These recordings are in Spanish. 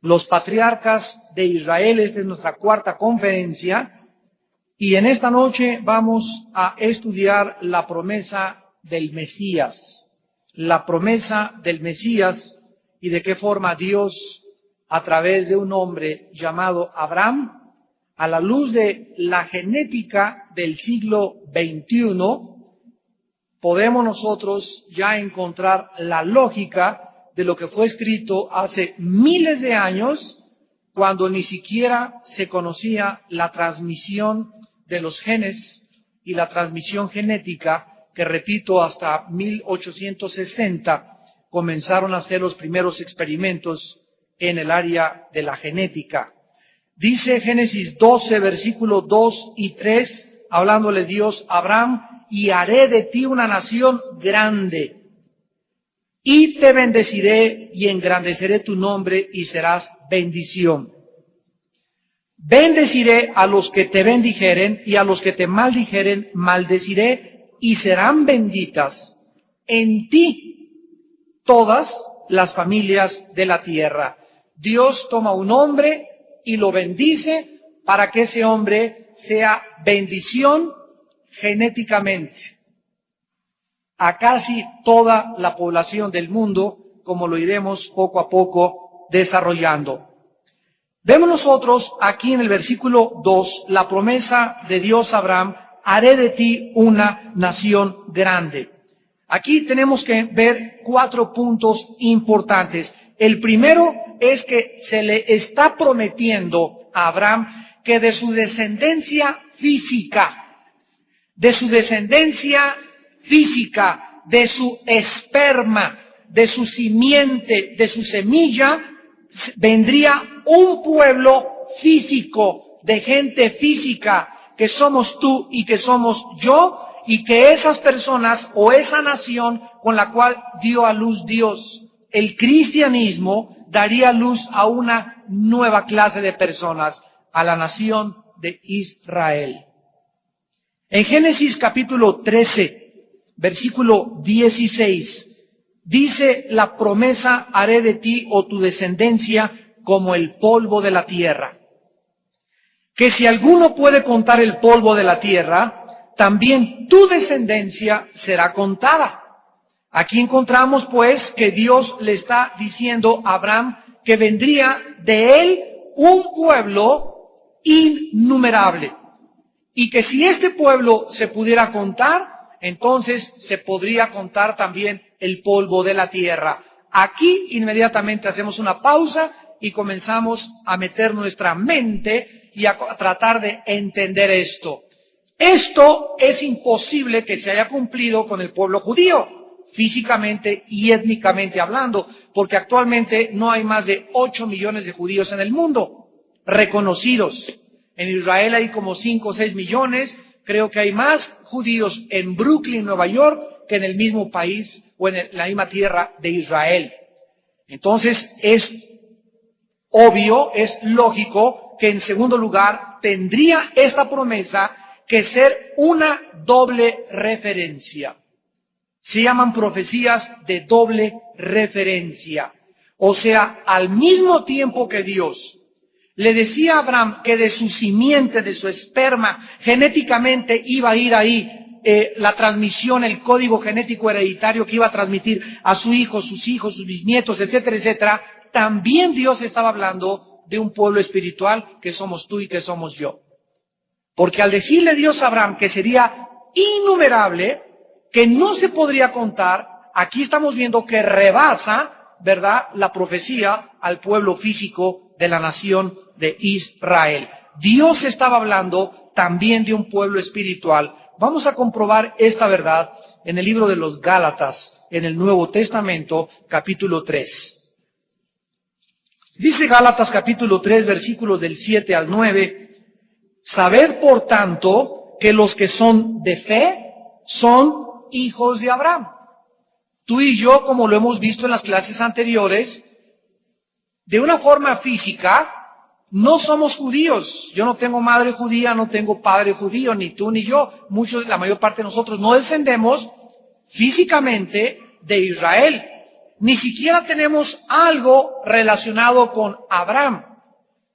los patriarcas de Israel. Esta es nuestra cuarta conferencia y en esta noche vamos a estudiar la promesa del Mesías. La promesa del Mesías y de qué forma Dios, a través de un hombre llamado Abraham, a la luz de la genética del siglo XXI, podemos nosotros ya encontrar la lógica de lo que fue escrito hace miles de años, cuando ni siquiera se conocía la transmisión de los genes y la transmisión genética, que repito, hasta 1860 comenzaron a hacer los primeros experimentos en el área de la genética. Dice Génesis 12, versículos 2 y 3, hablándole Dios a Abraham: y haré de ti una nación grande, y te bendeciré y engrandeceré tu nombre y serás bendición. Bendeciré a los que te bendijeren y a los que te maldijeren maldeciré y serán benditas en ti todas las familias de la tierra. Dios toma un hombre y lo bendice para que ese hombre sea bendición genéticamente a casi toda la población del mundo, como lo iremos poco a poco desarrollando. Vemos nosotros aquí en el versículo 2 la promesa de Dios a Abraham: haré de ti una nación grande. Aquí tenemos que ver 4 puntos importantes. El primero es que se le está prometiendo a Abraham que de su descendencia física, de su esperma, de su simiente, de su semilla, vendría un pueblo físico, de gente física, que somos tú y que somos yo, y que esas personas o esa nación con la cual dio a luz Dios, el cristianismo, daría luz a una nueva clase de personas, a la nación de Israel. En Génesis capítulo 13, versículo 16, dice la promesa: haré de ti o tu descendencia como el polvo de la tierra. Que si alguno puede contar el polvo de la tierra, también tu descendencia será contada. Aquí encontramos pues que Dios le está diciendo a Abraham que vendría de él un pueblo innumerable. Y que si este pueblo se pudiera contar, entonces se podría contar también el polvo de la tierra. Aquí inmediatamente hacemos una pausa y comenzamos a meter nuestra mente y a tratar de entender esto. Esto es imposible que se haya cumplido con el pueblo judío, físicamente y étnicamente hablando, porque actualmente no hay más de 8 millones de judíos en el mundo, reconocidos. En Israel hay como 5 o 6 millones, creo que hay más judíos en Brooklyn, Nueva York, que en el mismo país o en la misma tierra de Israel. Entonces es obvio, es lógico que en segundo lugar tendría esta promesa que ser una doble referencia. Se llaman profecías de doble referencia. O sea, al mismo tiempo que Dios le decía a Abraham que de su simiente, de su esperma, genéticamente iba a ir ahí la transmisión, el código genético hereditario que iba a transmitir a su hijo, sus hijos, sus bisnietos, etcétera, etcétera, también Dios estaba hablando de un pueblo espiritual que somos tú y que somos yo. Porque al decirle Dios a Abraham que sería innumerable, que no se podría contar, aquí estamos viendo que rebasa, ¿verdad?, la profecía al pueblo físico de la nación de Israel. Dios estaba hablando también de un pueblo espiritual. Vamos a comprobar esta verdad en el libro de los Gálatas, en el Nuevo Testamento, capítulo 3. Dice Gálatas capítulo 3, versículos del 7 al 9, sabed por tanto que los que son de fe son hijos de Abraham. Tú y yo, como lo hemos visto en las clases anteriores, de una forma física, no somos judíos. Yo no tengo madre judía, no tengo padre judío, ni tú ni yo. La mayor parte de nosotros no descendemos físicamente de Israel. ni siquiera tenemos algo relacionado con Abraham.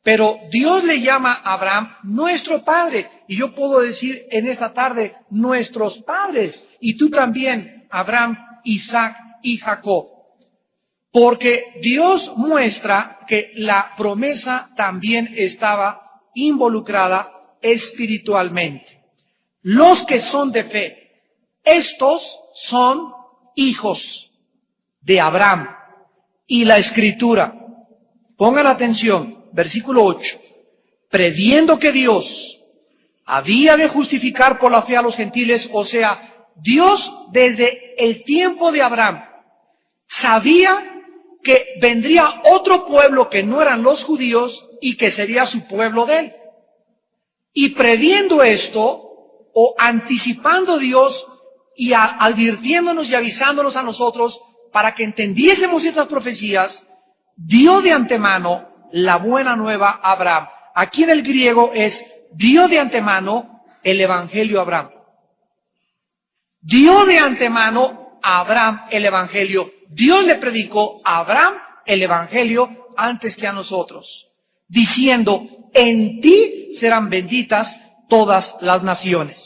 Pero Dios le llama a Abraham nuestro padre. Y yo puedo decir en esta tarde, nuestros padres. Y tú también, Abraham, Isaac y Jacob. Porque Dios muestra que la promesa también estaba involucrada espiritualmente. Los que son de fe, estos son hijos de Abraham. Y la Escritura, pongan atención, versículo 8, previendo que Dios había de justificar por la fe a los gentiles, o sea, Dios desde el tiempo de Abraham sabía que vendría otro pueblo que no eran los judíos y que sería su pueblo de él. Y previendo esto, o anticipando Dios y advirtiéndonos y avisándonos a nosotros para que entendiésemos estas profecías, dio de antemano la buena nueva a Abraham. Aquí en el griego es, dio de antemano el evangelio a Abraham. Dio de antemano a Abraham el evangelio. Dios le predicó a Abraham el evangelio antes que a nosotros, diciendo, en ti serán benditas todas las naciones.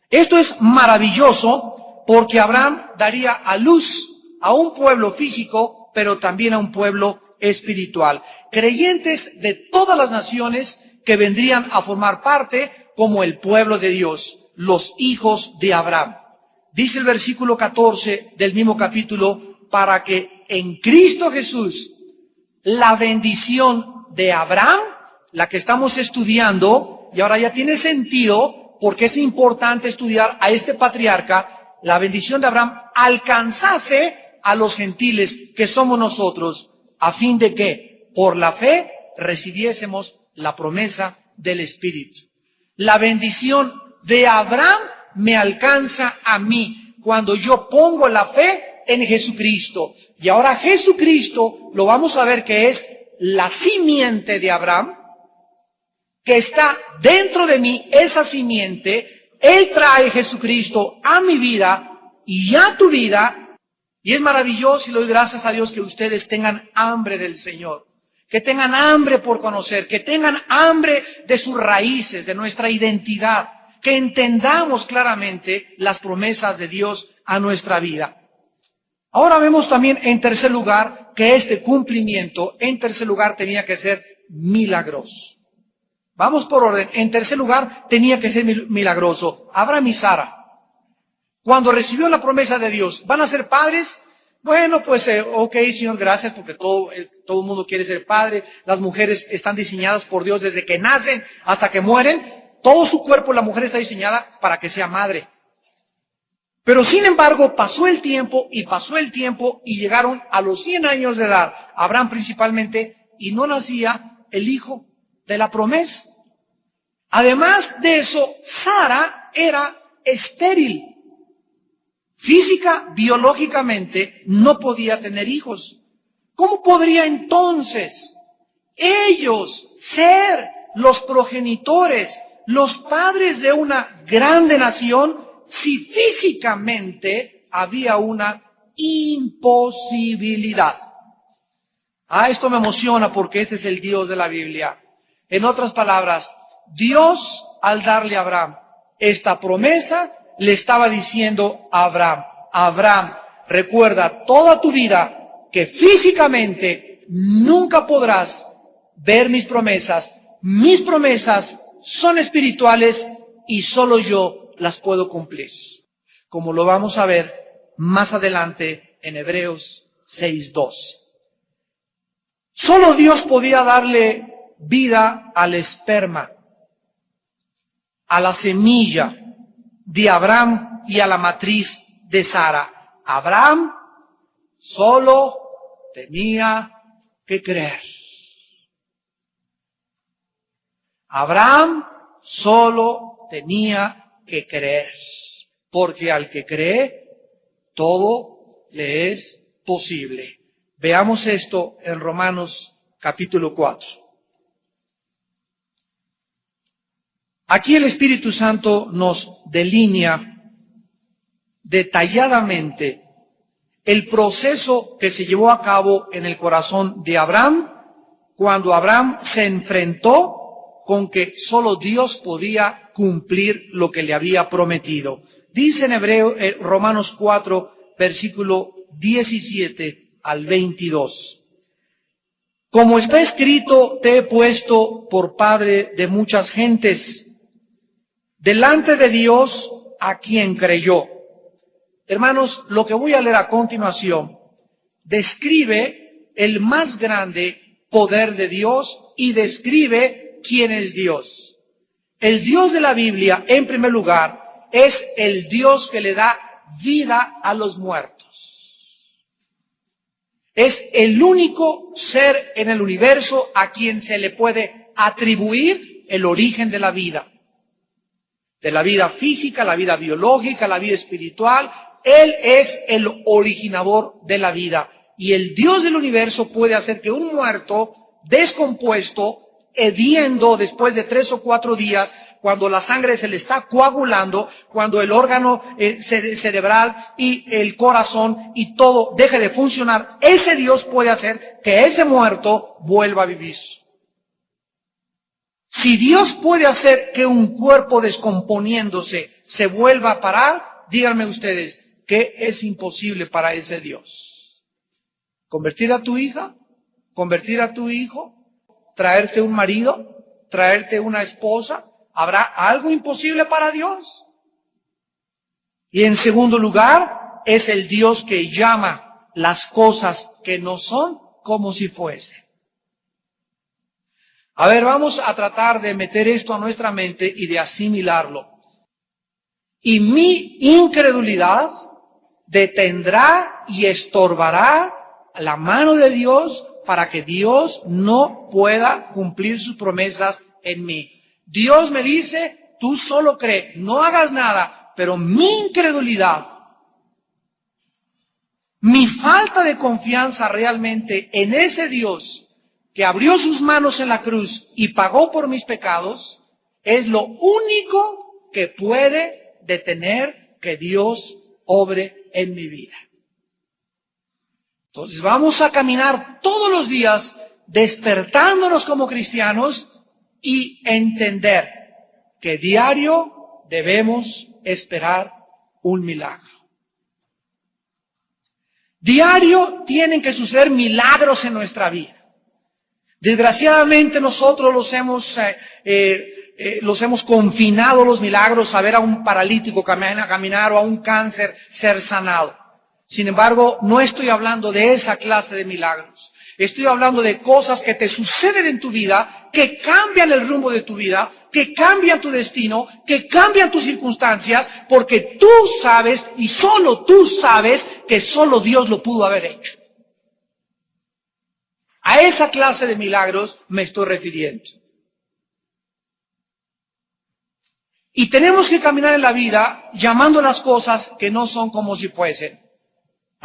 Esto es maravilloso porque Abraham daría a luz a un pueblo físico, pero también a un pueblo espiritual. Creyentes de todas las naciones que vendrían a formar parte como el pueblo de Dios, los hijos de Abraham. Dice el versículo 14 del mismo capítulo, para que en Cristo Jesús la bendición de Abraham, la que estamos estudiando, y ahora ya tiene sentido porque es importante estudiar a este patriarca, la bendición de Abraham alcanzase a los gentiles que somos nosotros, a fin de que por la fe recibiésemos la promesa del Espíritu. La bendición de Abraham me alcanza a mí cuando yo pongo la fe en Jesucristo. Y ahora Jesucristo lo vamos a ver que es la simiente de Abraham, que está dentro de mí, esa simiente. Él trae Jesucristo a mi vida y a tu vida. Y es maravilloso y le doy gracias a Dios que ustedes tengan hambre del Señor, que tengan hambre por conocer, que tengan hambre de sus raíces, de nuestra identidad, que entendamos claramente las promesas de Dios a nuestra vida. Ahora vemos también en tercer lugar que este cumplimiento, en tercer lugar, tenía que ser milagroso. Vamos por orden. En tercer lugar, tenía que ser milagroso. Abraham y Sara, cuando recibió la promesa de Dios, ¿van a ser padres? Bueno, pues, ok, Señor, gracias, porque todo el mundo quiere ser padre. Las mujeres están diseñadas por Dios desde que nacen hasta que mueren. Todo su cuerpo, la mujer está diseñada para que sea madre. Pero sin embargo, pasó el tiempo y llegaron a los 100 años de edad, Abraham principalmente, y no nacía el hijo de la promesa. Además de eso, Sara era estéril. Física, biológicamente, no podía tener hijos. ¿Cómo podría entonces ellos ser los progenitores, los padres de una grande nación, si físicamente había una imposibilidad? Esto me emociona porque este es el Dios de la Biblia. En otras palabras, Dios, al darle a Abraham esta promesa, le estaba diciendo a Abraham, Abraham, recuerda toda tu vida que físicamente nunca podrás ver mis promesas. Mis promesas son espirituales y solo yo las puedo cumplir. Como lo vamos a ver más adelante en Hebreos 6:12. Solo Dios podía darle vida al esperma, a la semilla de Abraham y a la matriz de Sara. Abraham solo tenía que creer. Abraham solo tenía que creer, porque al que cree, todo le es posible. Veamos esto en Romanos capítulo 4. Aquí el Espíritu Santo nos delinea detalladamente el proceso que se llevó a cabo en el corazón de Abraham, cuando Abraham se enfrentó con que solo Dios podía cumplir lo que le había prometido. Dice en Romanos 4, versículo 17 al 22. Como está escrito, te he puesto por padre de muchas gentes, delante de Dios a quien creyó. Hermanos, lo que voy a leer a continuación describe el más grande poder de Dios y describe quién es Dios. El Dios de la Biblia, en primer lugar, es el Dios que le da vida a los muertos. Es el único ser en el universo a quien se le puede atribuir el origen de la vida física, la vida biológica, la vida espiritual. Él es el originador de la vida. Y el Dios del universo puede hacer que un muerto descompuesto, hediendo después de 3 o 4 días, cuando la sangre se le está coagulando, cuando el órgano cerebral y el corazón y todo deje de funcionar, ese Dios puede hacer que ese muerto vuelva a vivir. Si Dios puede hacer que un cuerpo descomponiéndose se vuelva a parar, díganme ustedes, ¿qué es imposible para ese Dios? ¿Convertir a tu hija? ¿Convertir a tu hijo? ¿Traerte un marido? ¿Traerte una esposa? ¿Habrá algo imposible para Dios? Y en segundo lugar, es el Dios que llama las cosas que no son como si fuesen. A ver, vamos a tratar de meter esto a nuestra mente y de asimilarlo. Y mi incredulidad detendrá y estorbará la mano de Dios para que Dios no pueda cumplir sus promesas en mí. Dios me dice, tú solo cree, no hagas nada, pero mi incredulidad, mi falta de confianza realmente en ese Dios que abrió sus manos en la cruz y pagó por mis pecados, es lo único que puede detener que Dios obre en mi vida. Entonces vamos a caminar todos los días despertándonos como cristianos y entender que diario debemos esperar un milagro. Diario tienen que suceder milagros en nuestra vida. Desgraciadamente nosotros los hemos confinado los milagros a ver a un paralítico caminar o a un cáncer ser sanado. Sin embargo, no estoy hablando de esa clase de milagros. Estoy hablando de cosas que te suceden en tu vida, que cambian el rumbo de tu vida, que cambian tu destino, que cambian tus circunstancias, porque tú sabes, y solo tú sabes, que solo Dios lo pudo haber hecho. A esa clase de milagros me estoy refiriendo. Y tenemos que caminar en la vida llamando las cosas que no son como si fuesen.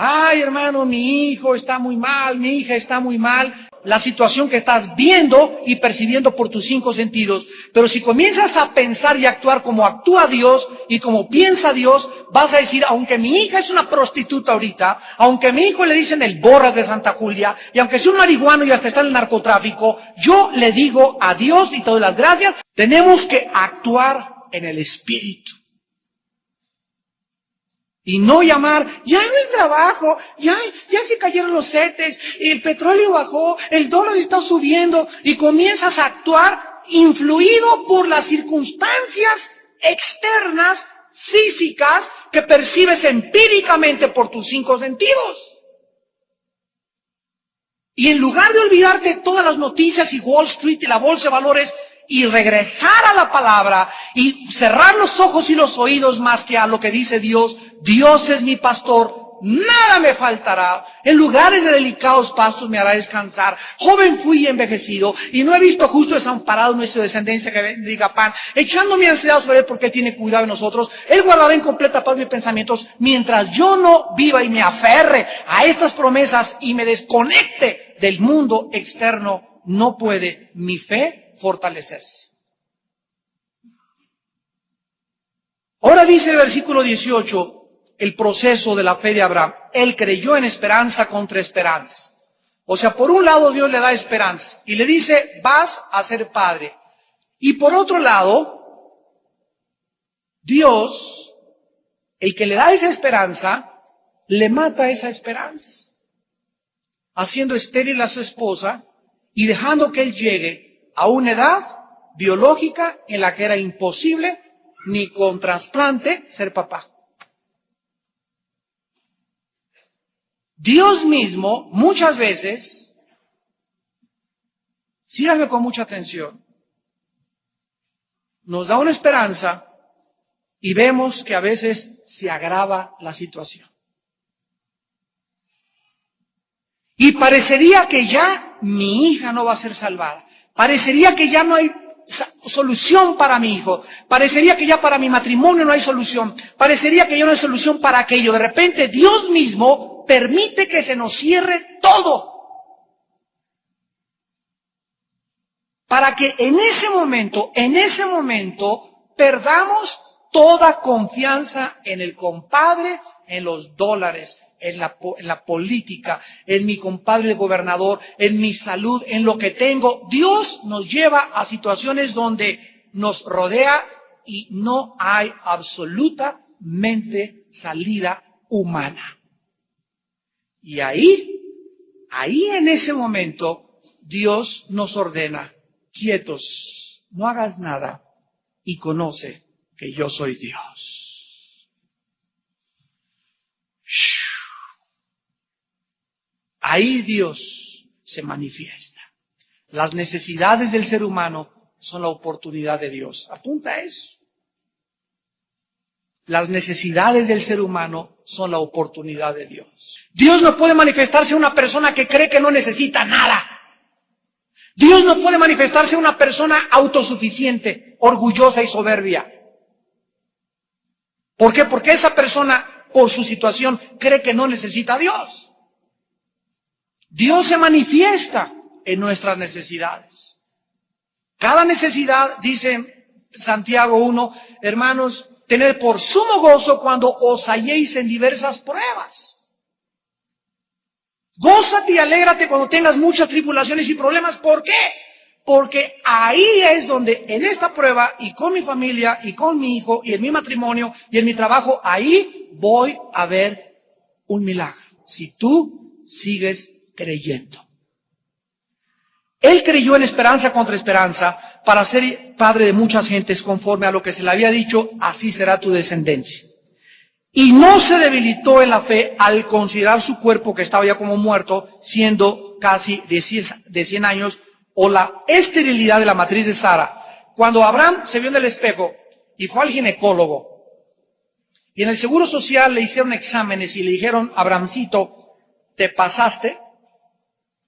Ay, hermano, mi hijo está muy mal, mi hija está muy mal. La situación que estás viendo y percibiendo por tus 5 sentidos. Pero si comienzas a pensar y actuar como actúa Dios y como piensa Dios, vas a decir, aunque mi hija es una prostituta ahorita, aunque a mi hijo le dicen el Borras de Santa Julia, y aunque sea un marihuano y hasta está en el narcotráfico, yo le digo a Dios y te doy las gracias. Tenemos que actuar en el Espíritu. Y no llamar, ya no hay trabajo, ya se cayeron los CETES, el petróleo bajó, el dólar está subiendo, y comienzas a actuar influido por las circunstancias externas, físicas, que percibes empíricamente por tus 5 sentidos. Y en lugar de olvidarte de todas las noticias y Wall Street y la bolsa de valores, y regresar a la palabra y cerrar los ojos y los oídos más que a lo que dice Dios, Dios es mi pastor, nada me faltará, en lugares de delicados pastos me hará descansar, joven fui y envejecido, y no he visto justo desamparado nuestra descendencia que diga pan, echando mi ansiedad sobre él porque él tiene cuidado de nosotros, él guardará en completa paz mis pensamientos, mientras yo no viva y me aferre a estas promesas y me desconecte del mundo externo, no puede mi fe fortalecerse. Ahora dice el versículo 18, el proceso de la fe de Abraham. Él creyó en esperanza contra esperanza. O sea, por un lado Dios le da esperanza y le dice, vas a ser padre. Y por otro lado, Dios, el que le da esa esperanza, le mata esa esperanza, haciendo estéril a su esposa y dejando que él llegue a una edad biológica en la que era imposible, ni con trasplante, ser papá. Dios mismo, muchas veces, síganme con mucha atención, nos da una esperanza y vemos que a veces se agrava la situación. Y parecería que ya mi hija no va a ser salvada. Parecería que ya no hay solución para mi hijo. Parecería que ya para mi matrimonio no hay solución. Parecería que ya no hay solución para aquello. De repente Dios mismo permite que se nos cierre todo. Para que en ese momento, perdamos toda confianza en el compadre, en los dólares, en la política, en mi compadre el gobernador, en mi salud, en lo que tengo. Dios nos lleva a situaciones donde nos rodea y no hay absolutamente salida humana. Y ahí en ese momento, Dios nos ordena, quietos, no hagas nada y conoce que yo soy Dios. Ahí Dios se manifiesta. Las necesidades del ser humano son la oportunidad de Dios. Apunta a eso. Las necesidades del ser humano son la oportunidad de Dios. Dios no puede manifestarse a una persona que cree que no necesita nada. Dios no puede manifestarse a una persona autosuficiente, orgullosa y soberbia. ¿Por qué? Porque esa persona, por su situación, cree que no necesita a Dios. Dios se manifiesta en nuestras necesidades. Cada necesidad, dice Santiago 1, hermanos, tener por sumo gozo cuando os halléis en diversas pruebas. Gózate y alégrate cuando tengas muchas tribulaciones y problemas. ¿Por qué? Porque ahí es donde, en esta prueba, y con mi familia, y con mi hijo, y en mi matrimonio, y en mi trabajo, ahí voy a ver un milagro. Si tú sigues creyendo. Él creyó en esperanza contra esperanza para ser padre de muchas gentes conforme a lo que se le había dicho, así será tu descendencia. Y no se debilitó en la fe al considerar su cuerpo que estaba ya como muerto, siendo casi de 100 años, o la esterilidad de la matriz de Sara. Cuando Abraham se vio en el espejo y fue al ginecólogo, y en el Seguro Social le hicieron exámenes y le dijeron, Abrahamcito, ¿te pasaste?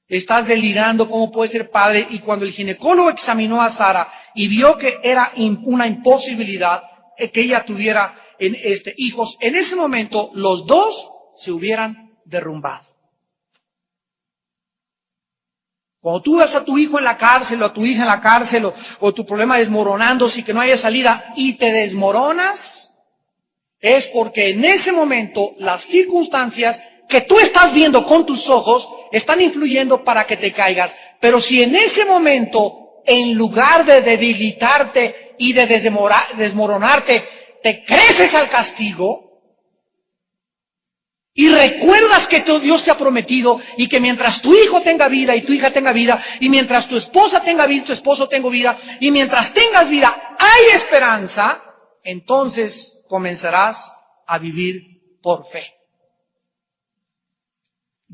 Estás delirando, ¿cómo puedes ser padre? Y cuando el ginecólogo examinó a Sara y vio que era una imposibilidad que ella tuviera hijos, en ese momento los dos se hubieran derrumbado. Cuando tú ves a tu hijo en la cárcel o a tu hija en la cárcel o tu problema desmoronándose y que no haya salida y te desmoronas, es porque en ese momento las circunstancias que tú estás viendo con tus ojos están influyendo para que te caigas. Pero si en ese momento, en lugar de debilitarte y de desmoronarte, te creces al castigo y recuerdas que Dios te ha prometido y que mientras tu hijo tenga vida y tu hija tenga vida, y mientras tu esposa tenga vida y tu esposo tenga vida, y mientras tengas vida hay esperanza, entonces comenzarás a vivir por fe.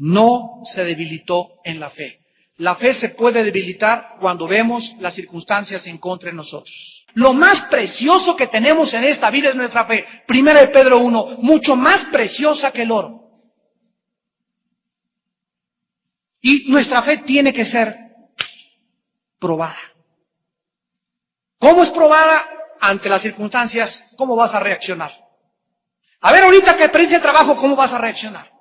No se debilitó en la fe. La fe se puede debilitar cuando vemos las circunstancias en contra de nosotros. Lo más precioso que tenemos en esta vida es nuestra fe. 1 Pedro 1, mucho más preciosa que el oro. Y nuestra fe tiene que ser probada. ¿Cómo es probada? Ante las circunstancias, ¿cómo vas a reaccionar? A ver, ahorita que perdiste el trabajo, ¿cómo vas a reaccionar?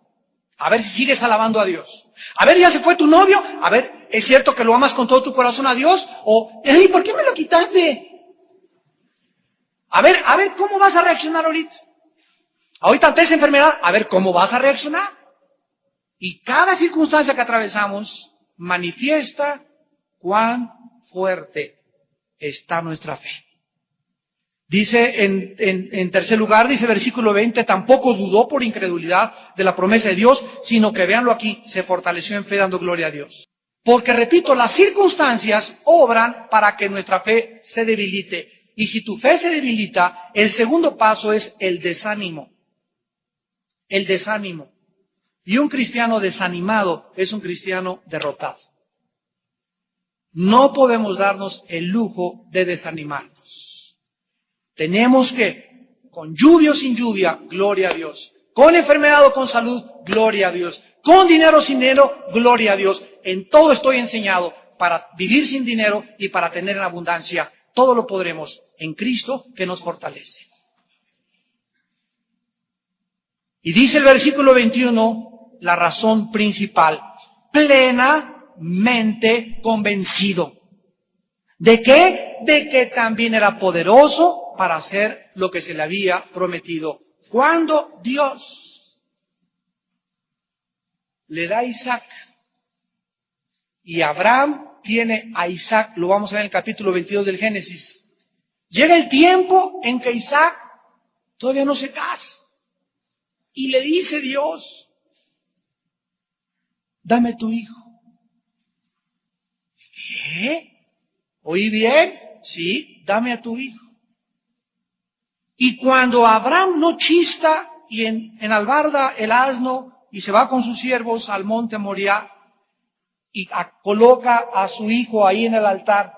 A ver si sigues alabando a Dios. A ver, ya se fue tu novio. A ver, ¿es cierto que lo amas con todo tu corazón a Dios? O, ¿y por qué me lo quitaste? A ver, ¿cómo vas a reaccionar ahorita? Ahorita ante esa enfermedad, a ver cómo vas a reaccionar. Y cada circunstancia que atravesamos manifiesta cuán fuerte está nuestra fe. Dice en tercer lugar, dice versículo 20, tampoco dudó por incredulidad de la promesa de Dios, sino que, véanlo aquí, se fortaleció en fe dando gloria a Dios. Porque, repito, las circunstancias obran para que nuestra fe se debilite. Y si tu fe se debilita, el segundo paso es el desánimo. El desánimo. Y un cristiano desanimado es un cristiano derrotado. No podemos darnos el lujo de desanimarnos. Tenemos que, con lluvia o sin lluvia, gloria a Dios. Con enfermedad o con salud, gloria a Dios. Con dinero o sin dinero, gloria a Dios. En todo estoy enseñado para vivir sin dinero y para tener en abundancia. Todo lo podremos en Cristo que nos fortalece. Y dice el versículo 21, la razón principal, plenamente convencido. ¿De qué? De que también era poderoso para hacer lo que se le había prometido. Cuando Dios le da a Isaac, y Abraham tiene a Isaac, lo vamos a ver en el capítulo 22 del Génesis, llega el tiempo en que Isaac todavía no se casa. Y le dice Dios, dame tu hijo. ¿Qué? ¿Oí bien? Sí, dame a tu hijo. Y cuando Abraham no chista y enalbarda el asno y se va con sus siervos al monte Moriah y coloca a su hijo ahí en el altar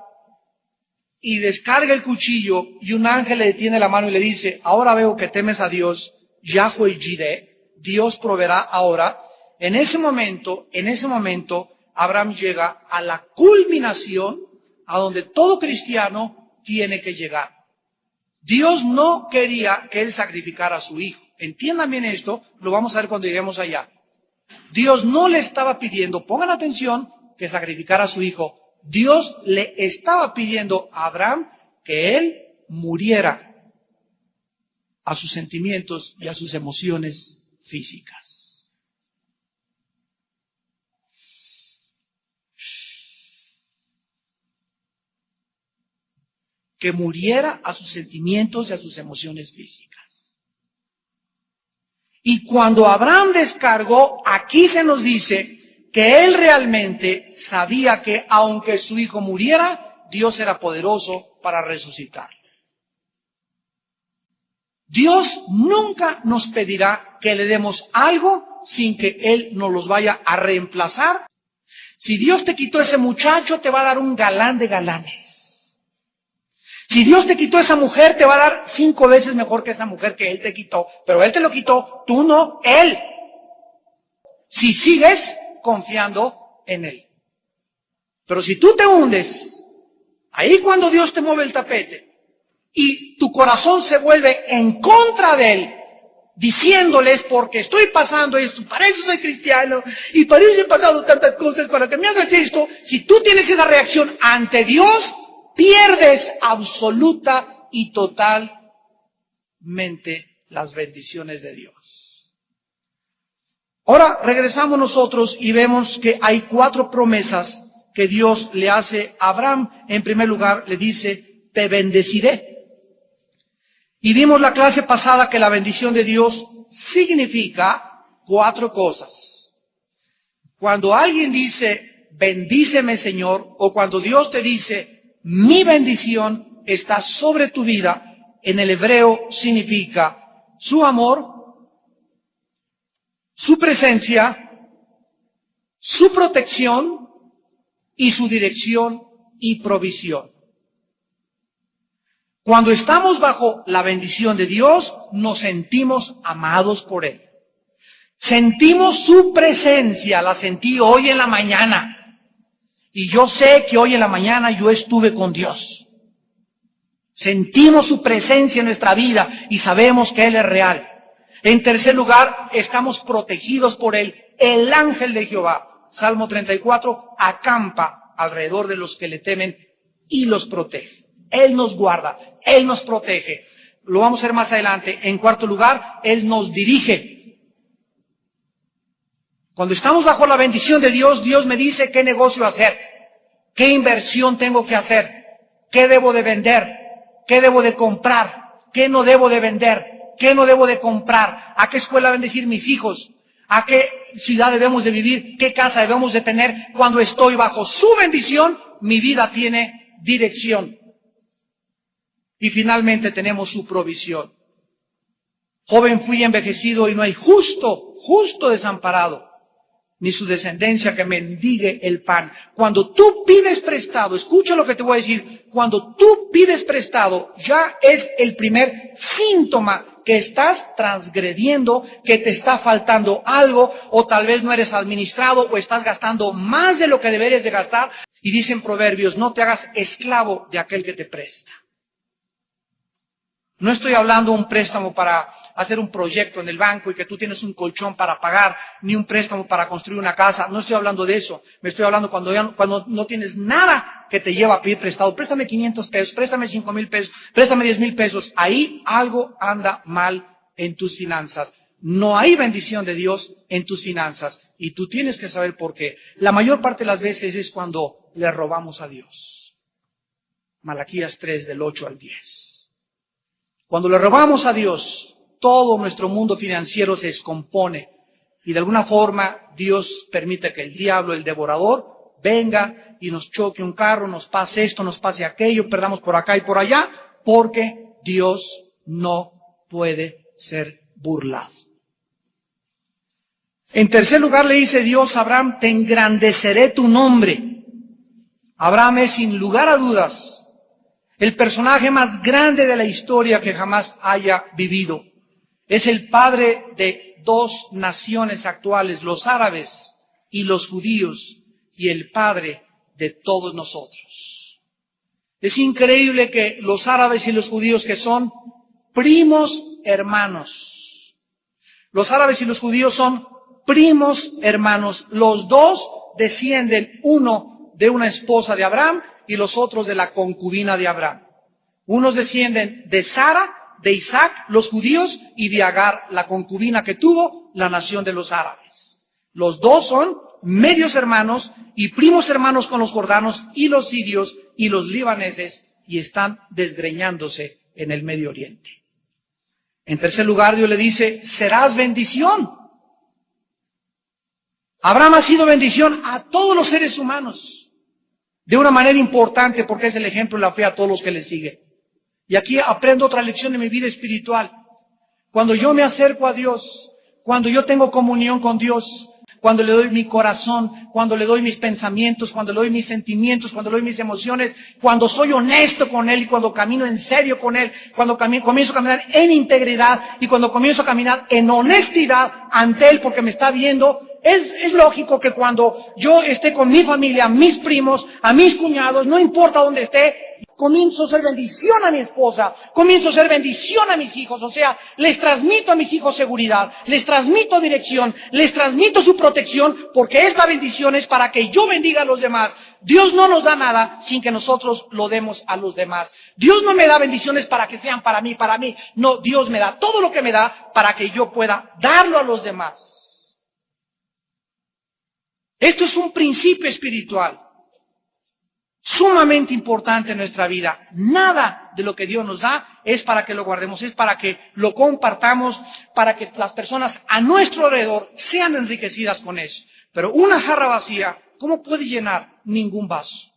y descarga el cuchillo y un ángel le detiene la mano y le dice, ahora veo que temes a Dios, Yahweh Jireh, Dios proveerá ahora. En ese momento, Abraham llega a la culminación a donde todo cristiano tiene que llegar. Dios no quería que él sacrificara a su hijo. Entiendan bien esto, lo vamos a ver cuando lleguemos allá. Dios no le estaba pidiendo, pongan atención, que sacrificara a su hijo. Dios le estaba pidiendo a Abraham que él muriera a sus sentimientos y a sus emociones físicas. Que muriera a sus sentimientos y a sus emociones físicas. Y cuando Abraham descargó, aquí se nos dice que él realmente sabía que aunque su hijo muriera, Dios era poderoso para resucitarlo. Dios nunca nos pedirá que le demos algo sin que Él nos los vaya a reemplazar. Si Dios te quitó ese muchacho, te va a dar un galán de galanes. Si Dios te quitó esa mujer, te va a dar 5 veces mejor que esa mujer que Él te quitó. Pero Él te lo quitó, tú no, Él. Si sigues confiando en Él. Pero si tú te hundes, ahí cuando Dios te mueve el tapete, y tu corazón se vuelve en contra de Él, diciéndoles, porque estoy pasando esto, para eso soy cristiano, y para eso he pasado tantas cosas, para que me hagas esto, si tú tienes esa reacción ante Dios, pierdes absoluta y totalmente las bendiciones de Dios. Ahora regresamos nosotros y vemos que hay 4 promesas que Dios le hace a Abraham. En primer lugar, le dice, te bendeciré. Y vimos la clase pasada que la bendición de Dios significa 4 cosas. Cuando alguien dice, bendíceme Señor, o cuando Dios te dice, mi bendición está sobre tu vida, en el hebreo significa su amor, su presencia, su protección y su dirección y provisión. Cuando estamos bajo la bendición de Dios, nos sentimos amados por Él. Sentimos su presencia, la sentí hoy en la mañana. Y yo sé que hoy en la mañana yo estuve con Dios. Sentimos su presencia en nuestra vida y sabemos que Él es real. En tercer lugar, estamos protegidos por Él. El ángel de Jehová, Salmo 34, acampa alrededor de los que le temen y los protege. Él nos guarda, Él nos protege. lo vamos a ver más adelante. En cuarto lugar, Él nos dirige. Cuando estamos bajo la bendición de Dios, Dios me dice qué negocio hacer, qué inversión tengo que hacer, qué debo de vender, qué debo de comprar, qué no debo de vender, qué no debo de comprar, a qué escuela bendecir mis hijos, a qué ciudad debemos de vivir, qué casa debemos de tener. Cuando estoy bajo su bendición, mi vida tiene dirección. Y finalmente tenemos su provisión. Joven fui envejecido y no hay justo desamparado, ni su descendencia que mendigue el pan. Cuando tú pides prestado, escucha lo que te voy a decir, cuando tú pides prestado, ya es el primer síntoma que estás transgrediendo, que te está faltando algo, o tal vez no eres administrado, o estás gastando más de lo que deberes de gastar. Y dicen Proverbios, no te hagas esclavo de aquel que te presta. No estoy hablando de un préstamo para hacer un proyecto en el banco y que tú tienes un colchón para pagar, ni un préstamo para construir una casa. No estoy hablando de eso. Me estoy hablando cuando no tienes nada que te lleva a pedir prestado. Préstame 500 pesos, préstame 5,000 pesos, préstame 10,000 pesos. Ahí algo anda mal en tus finanzas. No hay bendición de Dios en tus finanzas. Y tú tienes que saber por qué. La mayor parte de las veces es cuando le robamos a Dios. Malaquías 3, del 8 al 10. Cuando le robamos a Dios, todo nuestro mundo financiero se descompone y de alguna forma Dios permite que el diablo, el devorador, venga y nos choque un carro, nos pase esto, nos pase aquello, perdamos por acá y por allá, porque Dios no puede ser burlado. En tercer lugar le dice Dios a Abraham, te engrandeceré tu nombre. Abraham es sin lugar a dudas el personaje más grande de la historia que jamás haya vivido. Es el padre de dos naciones actuales, los árabes y los judíos, y el padre de todos nosotros. Es increíble que los árabes y los judíos, que son primos hermanos, los árabes y los judíos son primos hermanos, los dos descienden, uno de una esposa de Abraham y los otros de la concubina de Abraham. Unos descienden de Sara, de Isaac, los judíos, y de Agar, la concubina que tuvo la nación de los árabes. Los dos son medios hermanos y primos hermanos con los jordanos y los sirios y los libaneses, y están desgreñándose en el Medio Oriente. En tercer lugar, Dios le dice, serás bendición. Abraham ha sido bendición a todos los seres humanos, de una manera importante, porque es el ejemplo de la fe a todos los que le siguen. Y aquí aprendo otra lección de mi vida espiritual. Cuando yo me acerco a Dios, cuando yo tengo comunión con Dios, cuando le doy mi corazón, cuando le doy mis pensamientos, cuando le doy mis sentimientos, cuando le doy mis emociones, cuando soy honesto con Él y cuando camino en serio con Él, cuando comienzo a caminar en integridad y cuando comienzo a caminar en honestidad ante Él porque me está viendo, es lógico que cuando yo esté con mi familia, a mis primos, a mis cuñados, no importa dónde esté, comienzo a ser bendición a mi esposa, comienzo a ser bendición a mis hijos, o sea, les transmito a mis hijos seguridad, les transmito dirección, les transmito su protección, porque esta bendición es para que yo bendiga a los demás. Dios no nos da nada sin que nosotros lo demos a los demás. Dios no me da bendiciones para que sean para mí. No, Dios me da todo lo que me da para que yo pueda darlo a los demás. Esto es un principio espiritual sumamente importante en nuestra vida. Nada de lo que Dios nos da es para que lo guardemos, es para que lo compartamos, para que las personas a nuestro alrededor sean enriquecidas con eso. Pero una jarra vacía, ¿cómo puede llenar ningún vaso?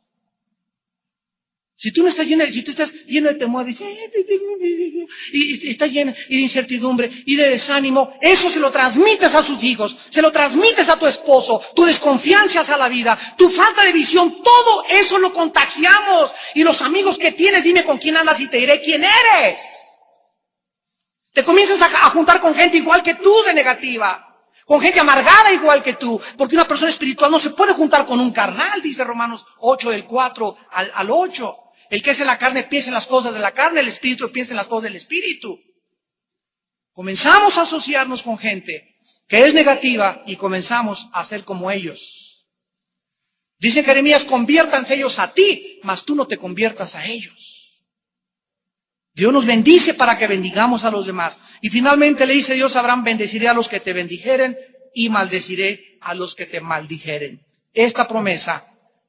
Si tú no estás lleno, si tú estás lleno de temor, y estás lleno de incertidumbre y de desánimo, eso se lo transmites a sus hijos, se lo transmites a tu esposo, tu desconfianza hacia la vida, tu falta de visión, todo eso lo contagiamos. Y los amigos que tienes, dime con quién andas y te diré quién eres. Te comienzas a juntar con gente igual que tú de negativa, con gente amargada igual que tú, porque una persona espiritual no se puede juntar con un carnal, dice Romanos 8 del 4 al 8. El que es en la carne piensa en las cosas de la carne, el espíritu piensa en las cosas del espíritu. Comenzamos a asociarnos con gente que es negativa y comenzamos a ser como ellos. Dice Jeremías, conviértanse ellos a ti, mas tú no te conviertas a ellos. Dios nos bendice para que bendigamos a los demás. Y finalmente le dice Dios a Abraham, bendeciré a los que te bendijeren y maldeciré a los que te maldijeren. Esta promesa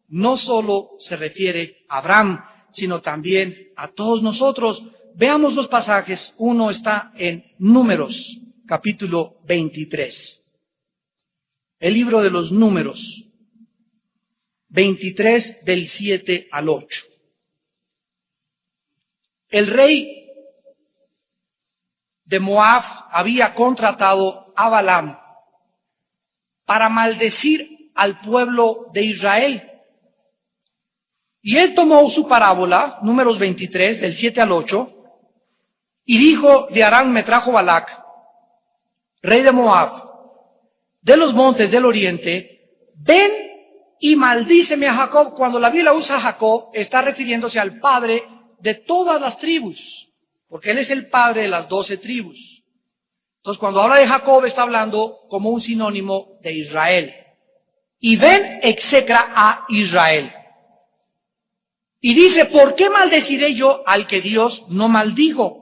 no solo se refiere a Abraham, sino también a todos nosotros. Veamos los pasajes. Uno está en Números, capítulo 23. El libro de los Números, 23 del 7 al 8. El rey de Moab había contratado a Balaam para maldecir al pueblo de Israel. Y él tomó su parábola, Números 23, del 7 al 8, y dijo: de Aram me trajo Balac, rey de Moab, de los montes del oriente, ven y maldíceme a Jacob. Cuando la Biblia usa a Jacob, está refiriéndose al padre de todas las tribus, porque él es el padre de las 12 tribus. Entonces, cuando habla de Jacob, está hablando como un sinónimo de Israel. Y ven, execra a Israel. Y dice: ¿por qué maldeciré yo al que Dios no maldijo?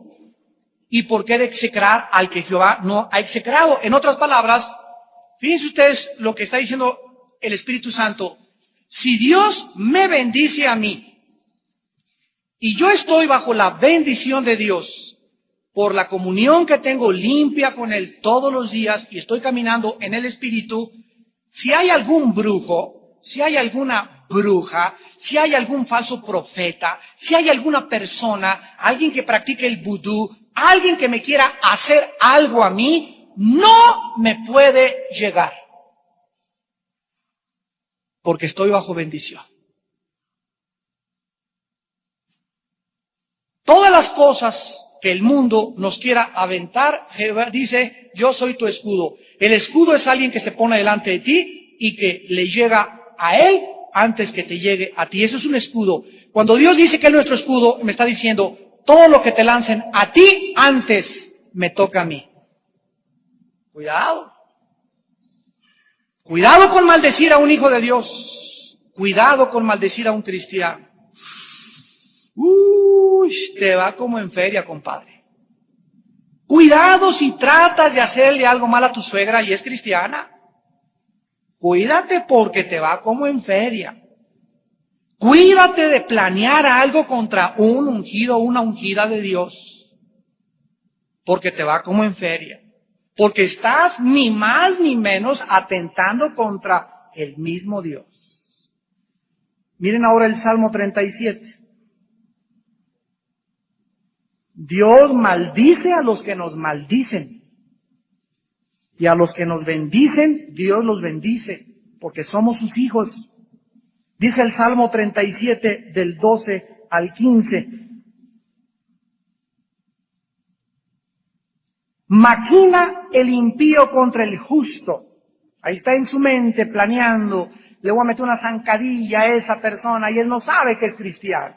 ¿Y por qué de execrar al que Jehová no ha execrado? En otras palabras, fíjense ustedes lo que está diciendo el Espíritu Santo. Si Dios me bendice a mí, y yo estoy bajo la bendición de Dios, por la comunión que tengo limpia con Él todos los días, y estoy caminando en el Espíritu, si hay algún brujo, si hay alguna bruja, si hay algún falso profeta, si hay alguna persona, alguien que practique el vudú, alguien que me quiera hacer algo a mí, no me puede llegar, porque estoy bajo bendición. Todas las cosas que el mundo nos quiera aventar, Jehová dice: yo soy tu escudo. El escudo es alguien que se pone delante de ti y que le llega a él antes que te llegue a ti. Eso es un escudo. Cuando Dios dice que es nuestro escudo, me está diciendo: todo lo que te lancen a ti antes me toca a mí. Cuidado. Cuidado con maldecir a un hijo de Dios. Cuidado con maldecir a un cristiano. Te va como en feria, compadre. Cuidado si tratas de hacerle algo mal a tu suegra y es cristiana. Cuídate porque te va como en feria. Cuídate de planear algo contra un ungido o una ungida de Dios, porque te va como en feria. Porque estás ni más ni menos atentando contra el mismo Dios. Miren ahora el Salmo 37. Dios maldice a los que nos maldicen, y a los que nos bendicen, Dios los bendice, porque somos sus hijos. Dice el Salmo 37 del 12 al 15. Maquina el impío contra el justo. Ahí está en su mente planeando: le voy a meter una zancadilla a esa persona, y él no sabe que es cristiano.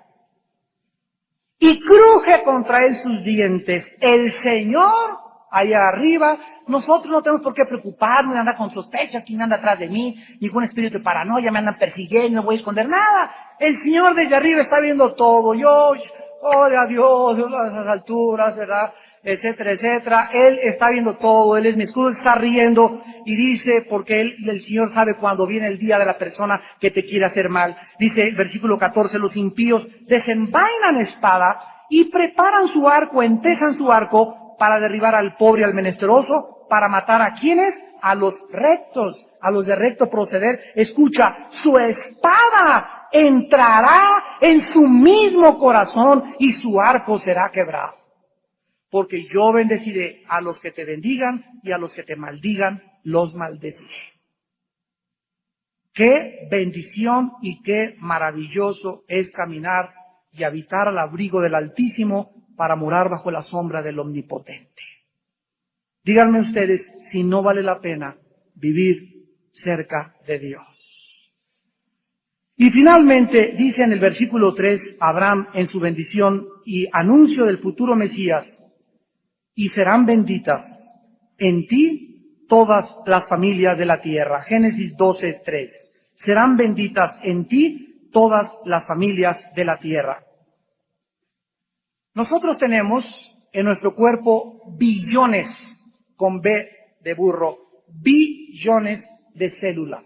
Y cruje contra él sus dientes. El Señor, allá arriba, nosotros no tenemos por qué preocuparnos de andar con sospechas, quién anda atrás de mí, ningún espíritu de paranoia me andan persiguiendo, no voy a esconder nada. El Señor desde arriba está viendo todo. Yo, ore a Dios, a esas alturas, ¿verdad? Etcétera, etcétera. Él está viendo todo, Él es mi escudo, está riendo y dice, porque el Señor sabe cuando viene el día de la persona que te quiere hacer mal. Dice versículo 14, los impíos desenvainan espada y preparan su arco, entejan su arco para derribar al pobre y al menesteroso, para matar a quienes, a los rectos, a los de recto proceder. Escucha, su espada entrará en su mismo corazón y su arco será quebrado. Porque yo bendeciré a los que te bendigan y a los que te maldigan, los maldeciré. Qué bendición y qué maravilloso es caminar y habitar al abrigo del Altísimo para morar bajo la sombra del Omnipotente. Díganme ustedes si no vale la pena vivir cerca de Dios. Y finalmente dice en el versículo 3, Abraham en su bendición y anuncio del futuro Mesías: y serán benditas en ti todas las familias de la tierra. Génesis 12:3. Serán benditas en ti todas las familias de la tierra. Nosotros tenemos en nuestro cuerpo billones, con B de burro, billones de células.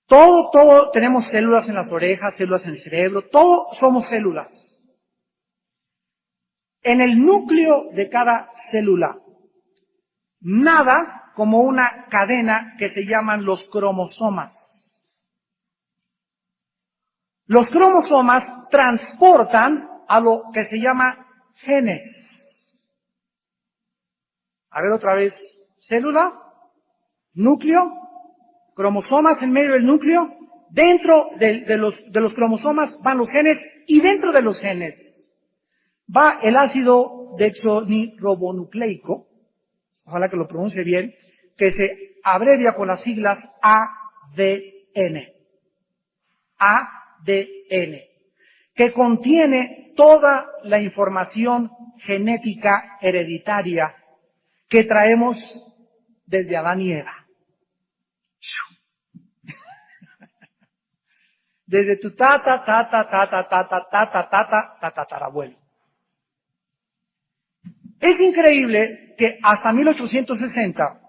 Todo, tenemos células en las orejas, células en el cerebro, todo somos células. En el núcleo de cada célula, nada como una cadena que se llaman los cromosomas. Los cromosomas transportan a lo que se llama genes. A ver otra vez, célula, núcleo, cromosomas en medio del núcleo, dentro de los cromosomas van los genes y dentro de los genes va el ácido desoxirribonucleico, ojalá que lo pronuncie bien, que se abrevia con las siglas ADN. ADN, que contiene toda la información genética hereditaria que traemos desde Adán y Eva. Desde tu tatarabuelo. Es increíble que hasta 1860,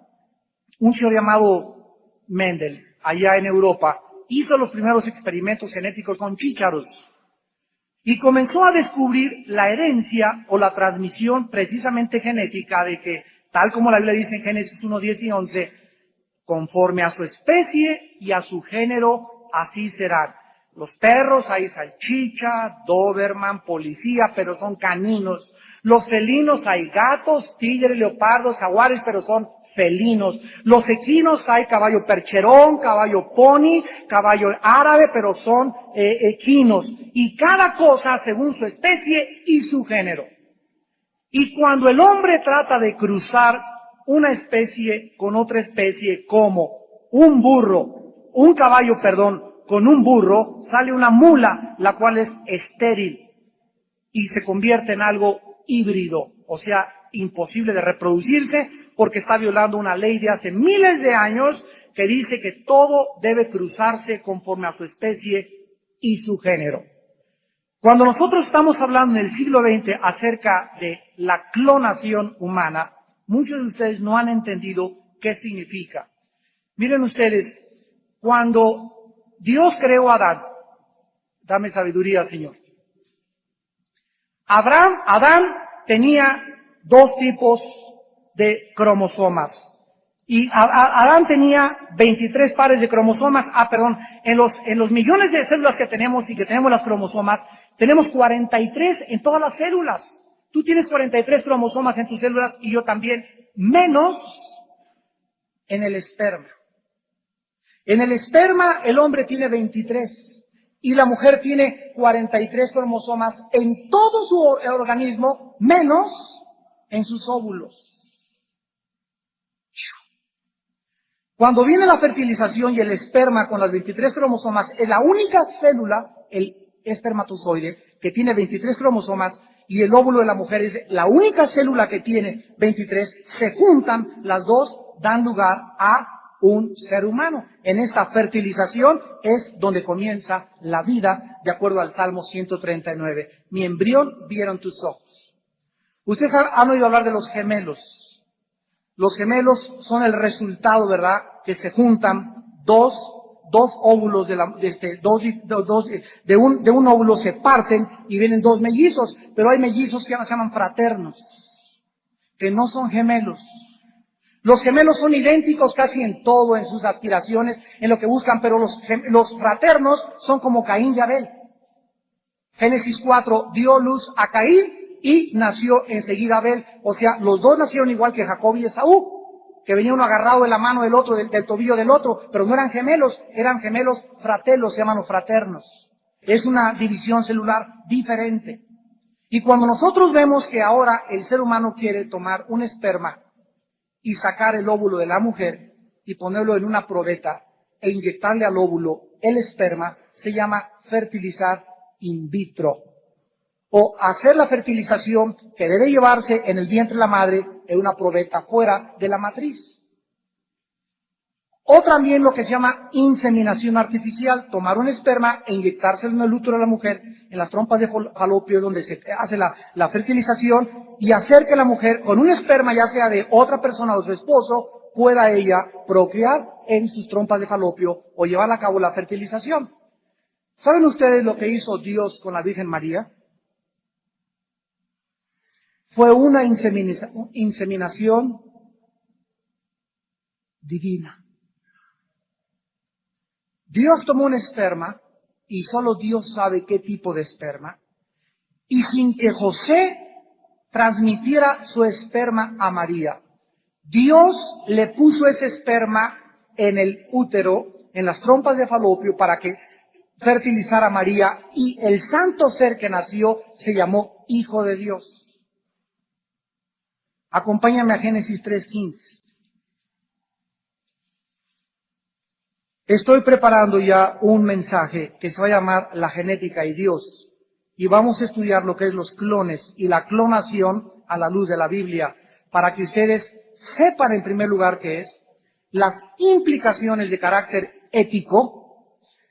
un señor llamado Mendel, allá en Europa, hizo los primeros experimentos genéticos con chícharos y comenzó a descubrir la herencia o la transmisión precisamente genética de que, tal como la Biblia dice en Génesis 1, 10 y 11, conforme a su especie y a su género, así serán. Los perros, hay salchicha, doberman, policía, pero son caninos. Los felinos, hay gatos, tigres, leopardos, jaguares, pero son felinos. Los equinos, hay caballo percherón, caballo pony, caballo árabe, pero son equinos. Y cada cosa según su especie y su género. Y cuando el hombre trata de cruzar una especie con otra especie, como un caballo, con un burro, sale una mula, la cual es estéril y se convierte en algo híbrido, o sea, imposible de reproducirse porque está violando una ley de hace miles de años que dice que todo debe cruzarse conforme a su especie y su género. Cuando nosotros estamos hablando en el siglo XX acerca de la clonación humana, muchos de ustedes no han entendido qué significa. Miren ustedes, cuando Dios creó a Adán, dame sabiduría, Señor. Adán tenía dos tipos de cromosomas. Y Adán tenía 23 pares de cromosomas. En los millones de células que tenemos y que tenemos las cromosomas, tenemos 43 en todas las células. Tú tienes 43 cromosomas en tus células y yo también, menos en el esperma. En el esperma el hombre tiene 23 y la mujer tiene 43 cromosomas en todo su organismo, menos en sus óvulos. Cuando viene la fertilización y el esperma con las 23 cromosomas, es la única célula, el espermatozoide, que tiene 23 cromosomas, y el óvulo de la mujer es la única célula que tiene 23, se juntan las dos, dan lugar a un ser humano. En esta fertilización es donde comienza la vida, de acuerdo al Salmo 139. Mi embrión vieron tus ojos. Ustedes han oído hablar de los gemelos. Los gemelos son el resultado, ¿verdad?, que se juntan dos óvulos de un óvulo se parten y vienen dos mellizos, pero hay mellizos que se llaman fraternos, que no son gemelos. Los gemelos son idénticos casi en todo, en sus aspiraciones, en lo que buscan, pero los fraternos son como Caín y Abel. Génesis 4 dio luz a Caín y nació enseguida Abel. O sea, los dos nacieron igual que Jacob y Esaú, que venía uno agarrado de la mano del otro, del tobillo del otro, pero no eran gemelos fratellos, se llaman fraternos. Es una división celular diferente. Y cuando nosotros vemos que ahora el ser humano quiere tomar un esperma y sacar el óvulo de la mujer y ponerlo en una probeta e inyectarle al óvulo el esperma, se llama fertilizar in vitro. O hacer la fertilización que debe llevarse en el vientre de la madre en una probeta fuera de la matriz. O también lo que se llama inseminación artificial, tomar un esperma e inyectárselo en el útero de la mujer, en las trompas de falopio, donde se hace la fertilización, y hacer que la mujer, con un esperma ya sea de otra persona o de su esposo, pueda ella procrear en sus trompas de falopio o llevar a cabo la fertilización. ¿Saben ustedes lo que hizo Dios con la Virgen María? Fue una inseminación divina. Dios tomó un esperma, y solo Dios sabe qué tipo de esperma, y sin que José transmitiera su esperma a María, Dios le puso ese esperma en el útero, en las trompas de falopio, para que fertilizara a María, y el santo ser que nació se llamó Hijo de Dios. Acompáñame a Génesis 3:15. Estoy preparando ya un mensaje que se va a llamar La genética y Dios, y vamos a estudiar lo que es los clones y la clonación a la luz de la Biblia, para que ustedes sepan en primer lugar qué es, las implicaciones de carácter ético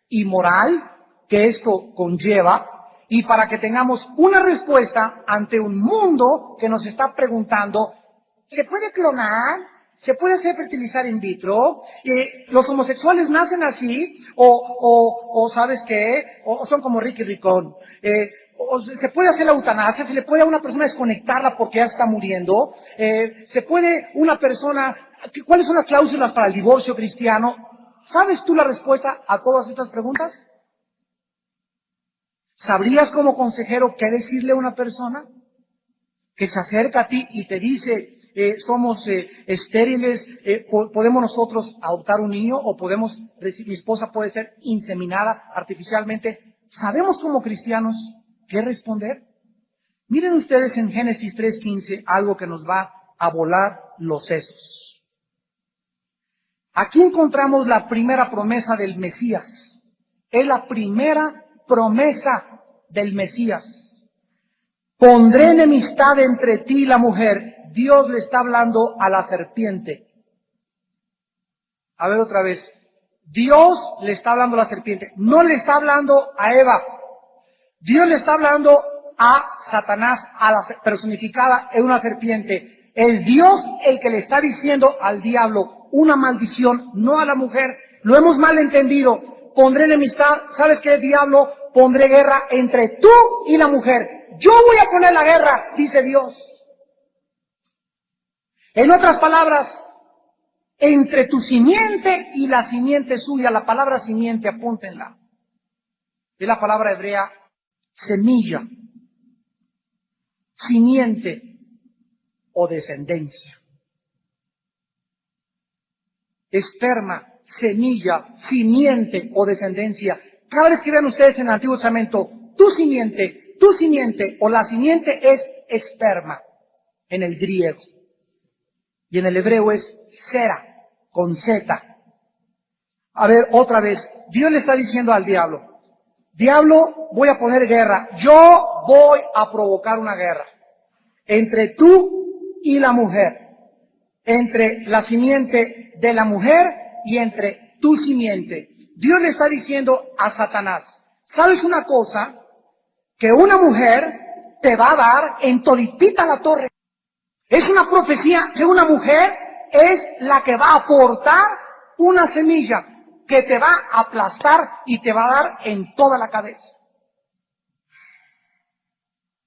y moral que esto conlleva, y para que tengamos una respuesta ante un mundo que nos está preguntando, ¿se puede clonar? ¿Se puede hacer fertilizar in vitro? ¿Los homosexuales nacen así? ¿O sabes qué? ¿O son como Ricky Ricón? ¿O se puede hacer la eutanasia? ¿Se le puede a una persona desconectarla porque ya está muriendo? ¿Se puede una persona... ¿Cuáles son las cláusulas para el divorcio cristiano? ¿Sabes tú la respuesta a todas estas preguntas? ¿Sabrías como consejero qué decirle a una persona que se acerca a ti y te dice, somos estériles, podemos nosotros adoptar un niño o podemos mi esposa puede ser inseminada artificialmente? ¿Sabemos como cristianos qué responder? Miren ustedes en Génesis 3:15 algo que nos va a volar los sesos. Aquí encontramos la primera promesa del Mesías. Es la primera promesa del Mesías. Pondré enemistad entre ti y la mujer. Dios le está hablando a la serpiente. A ver otra vez. Dios le está hablando a la serpiente. No le está hablando a Eva. Dios le está hablando a Satanás, a la personificada en una serpiente. Es Dios el que le está diciendo al diablo una maldición, no a la mujer. Lo hemos malentendido. Pondré enemistad. ¿Sabes qué, diablo? Pondré guerra entre tú y la mujer. Yo voy a poner la guerra, dice Dios. En otras palabras, entre tu simiente y la simiente suya, la palabra simiente, apúntenla. Es la palabra hebrea semilla, simiente o descendencia. Esperma, semilla, simiente o descendencia. Cada vez que vean ustedes en el Antiguo Testamento, tu simiente o la simiente es esperma en el griego. Y en el hebreo es sera, con Z. A ver, otra vez, Dios le está diciendo al diablo, diablo, voy a poner guerra, yo voy a provocar una guerra entre tú y la mujer, entre la simiente de la mujer y entre tu simiente. Dios le está diciendo a Satanás, ¿sabes una cosa? Que una mujer te va a dar en toditita la torre. Es una profecía que una mujer es la que va a aportar una semilla que te va a aplastar y te va a dar en toda la cabeza.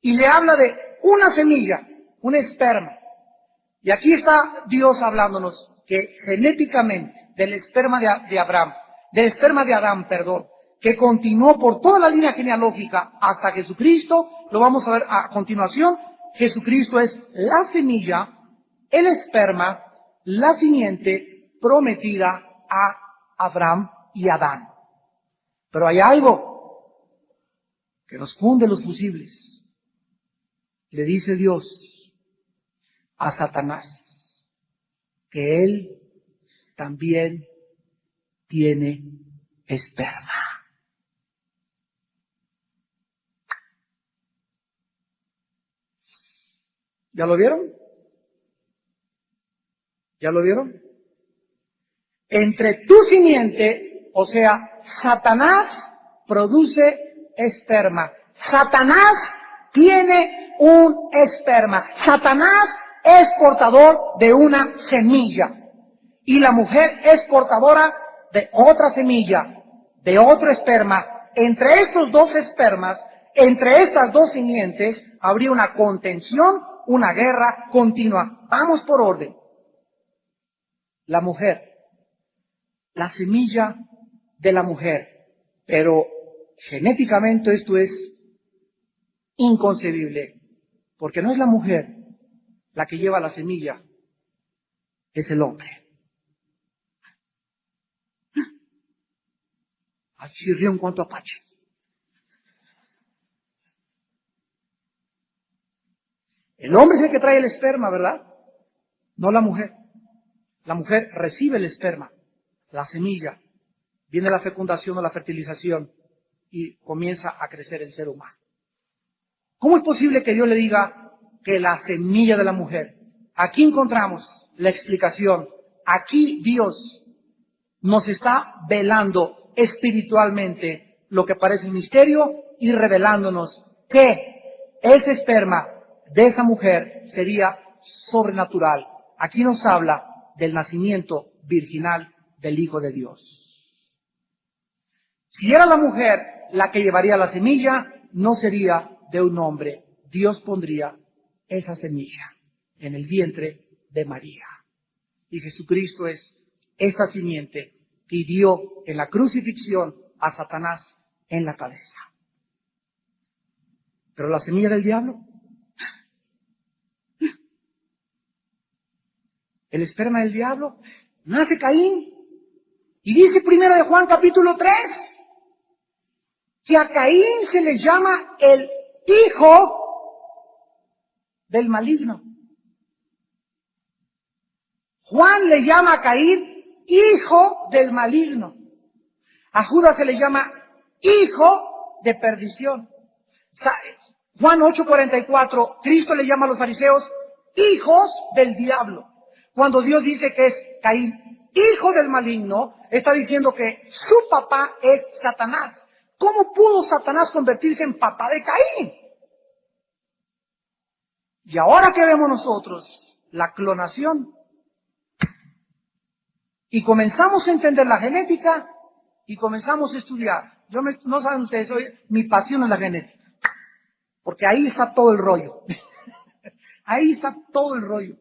Y le habla de una semilla, un esperma. Y aquí está Dios hablándonos que genéticamente del esperma de Abraham, del esperma de Adán, que continuó por toda la línea genealógica hasta Jesucristo, lo vamos a ver a continuación. Jesucristo es la semilla, el esperma, la simiente prometida a Abraham y Adán. Pero hay algo que nos funde los fusibles. Le dice Dios a Satanás que él también tiene esperma. ¿Ya lo vieron? ¿Ya lo vieron? entre tu simiente, o sea, Satanás produce esperma. Satanás tiene un esperma. Satanás es portador de una semilla. Y la mujer es portadora de otra semilla, de otro esperma. Entre estos dos espermas, entre estas dos simientes, habría una contención, una guerra continua. Vamos por orden. La mujer, la semilla de la mujer. Pero genéticamente esto es inconcebible, porque no es la mujer la que lleva la semilla, es el hombre. Chirrió en cuanto apache. El hombre es el que trae el esperma, ¿verdad? No la mujer. La mujer recibe el esperma, la semilla. Viene la fecundación o la fertilización y comienza a crecer el ser humano. ¿Cómo es posible que Dios le diga que la semilla de la mujer? Aquí encontramos la explicación. Aquí Dios nos está velando espiritualmente lo que parece un misterio y revelándonos que ese esperma de esa mujer sería sobrenatural. Aquí nos habla del nacimiento virginal del Hijo de Dios. Si era la mujer la que llevaría la semilla, no sería de un hombre. Dios pondría esa semilla en el vientre de María. Y Jesucristo es esta simiente que hirió en la crucifixión a Satanás en la cabeza. Pero la semilla del diablo, el esperma del diablo, nace Caín. Y dice 1 de Juan capítulo 3, que a Caín se le llama el hijo del maligno. Juan le llama a Caín hijo del maligno. A Judas se le llama hijo de perdición. Juan 8:44, Cristo le llama a los fariseos hijos del diablo. Cuando Dios dice que es Caín, hijo del maligno, está diciendo que su papá es Satanás. ¿Cómo pudo Satanás convertirse en papá de Caín? Y ahora que vemos nosotros la clonación, y comenzamos a entender la genética, y comenzamos a estudiar. No saben ustedes, mi pasión es la genética. Porque ahí está todo el rollo. Ahí está todo el rollo.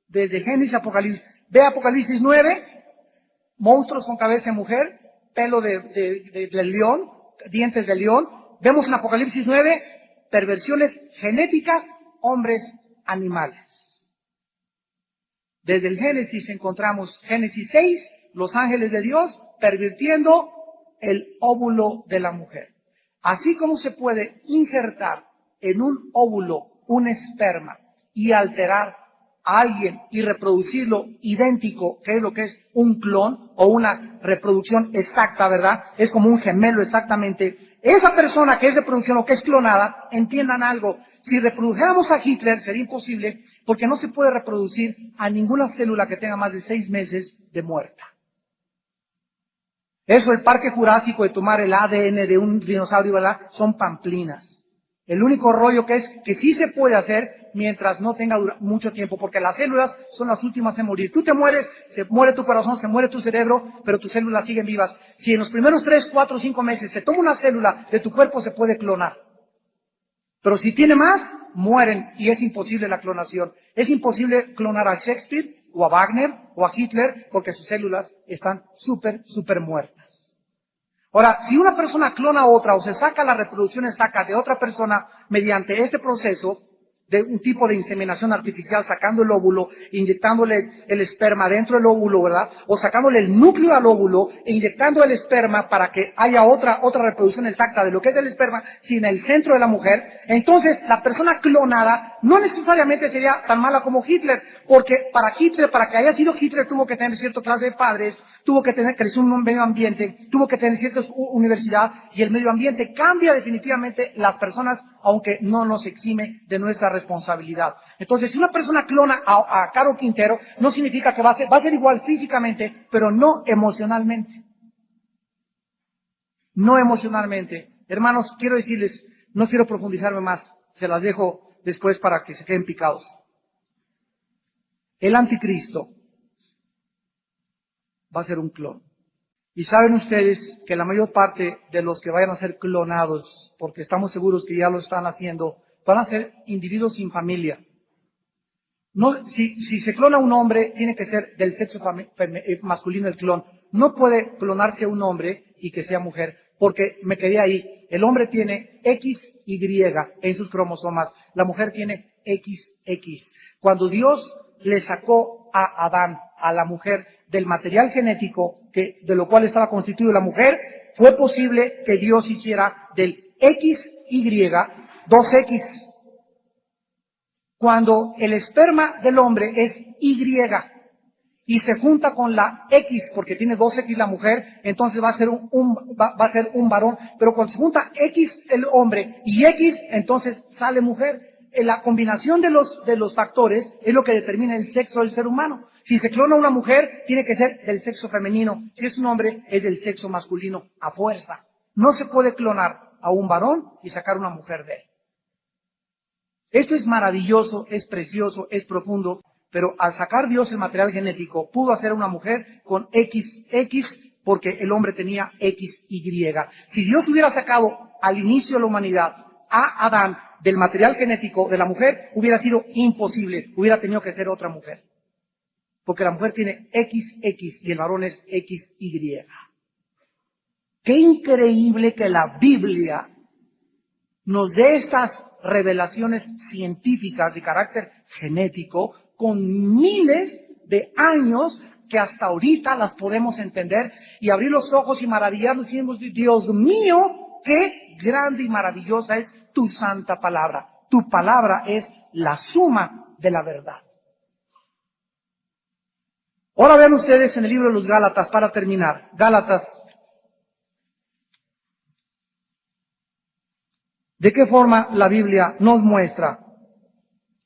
Desde Génesis a Apocalipsis. Ve Apocalipsis 9, monstruos con cabeza de mujer, pelo de león, dientes de león. Vemos en Apocalipsis 9, perversiones genéticas, hombres, animales. Desde el Génesis encontramos Génesis 6, los ángeles de Dios pervirtiendo el óvulo de la mujer. Así como se puede injertar en un óvulo un esperma y alterar a alguien y reproducirlo idéntico, que es lo que es un clon o una reproducción exacta, ¿verdad? Es como un gemelo exactamente. Esa persona que es reproducción o que es clonada, entiendan algo, si reprodujéramos a Hitler sería imposible porque no se puede reproducir a ninguna célula que tenga más de 6 meses de muerta. Eso, el Parque Jurásico de tomar el ADN de un dinosaurio, ¿verdad? Son pamplinas. El único rollo que es que sí se puede hacer mientras no tenga mucho tiempo, porque las células son las últimas en morir. Tú te mueres, se muere tu corazón, se muere tu cerebro, pero tus células siguen vivas. Si en los primeros 3, 4, 5 meses se toma una célula de tu cuerpo, se puede clonar. Pero si tiene más, mueren y es imposible la clonación. Es imposible clonar a Shakespeare o a Wagner o a Hitler porque sus células están súper muertas. Ahora, si una persona clona a otra o se saca la reproducción exacta de otra persona mediante este proceso de un tipo de inseminación artificial, sacando el óvulo, inyectándole el esperma dentro del óvulo, ¿verdad? O sacándole el núcleo al óvulo e inyectando el esperma para que haya otra reproducción exacta de lo que es el esperma sin el centro de la mujer, entonces la persona clonada no necesariamente sería tan mala como Hitler, porque para Hitler, para que haya sido Hitler, tuvo que tener cierta clase de padres, tuvo que crecer en un medio ambiente, tuvo que tener cierta universidad, y el medio ambiente cambia definitivamente las personas, aunque no nos exime de nuestra responsabilidad. Entonces, si una persona clona a Caro Quintero, no significa que va a ser igual físicamente, pero no emocionalmente. No emocionalmente. Hermanos, quiero decirles, no quiero profundizarme más, se las dejo después para que se queden picados. El anticristo va a ser un clon. Y saben ustedes que la mayor parte de los que vayan a ser clonados, porque estamos seguros que ya lo están haciendo, van a ser individuos sin familia. No, si se clona un hombre, tiene que ser del sexo masculino el clon. No puede clonarse un hombre y que sea mujer, porque me quedé ahí. El hombre tiene XY en sus cromosomas, la mujer tiene XX. Cuando Dios le sacó a Adán, a la mujer, del material genético de lo cual estaba constituida la mujer, fue posible que Dios hiciera del XY 2X. Cuando el esperma del hombre es Y se junta con la X, porque tiene 2X la mujer, entonces va a ser un varón. Pero cuando se junta X el hombre y X, entonces sale mujer. La combinación de los factores es lo que determina el sexo del ser humano. Si se clona una mujer, tiene que ser del sexo femenino. Si es un hombre, es del sexo masculino, a fuerza. No se puede clonar a un varón y sacar una mujer de él. Esto es maravilloso, es precioso, es profundo, pero al sacar Dios el material genético, pudo hacer una mujer con XX porque el hombre tenía XY. Si Dios hubiera sacado al inicio de la humanidad a Adán del material genético de la mujer, hubiera sido imposible, hubiera tenido que ser otra mujer. Porque la mujer tiene XX y el varón es XY. Qué increíble que la Biblia nos dé estas revelaciones científicas de carácter genético con miles de años que hasta ahorita las podemos entender y abrir los ojos y maravillarnos y decimos, Dios mío, qué grande y maravillosa es tu santa palabra. Tu palabra es la suma de la verdad. Ahora vean ustedes en el libro de los Gálatas, para terminar, Gálatas. ¿De qué forma la Biblia nos muestra?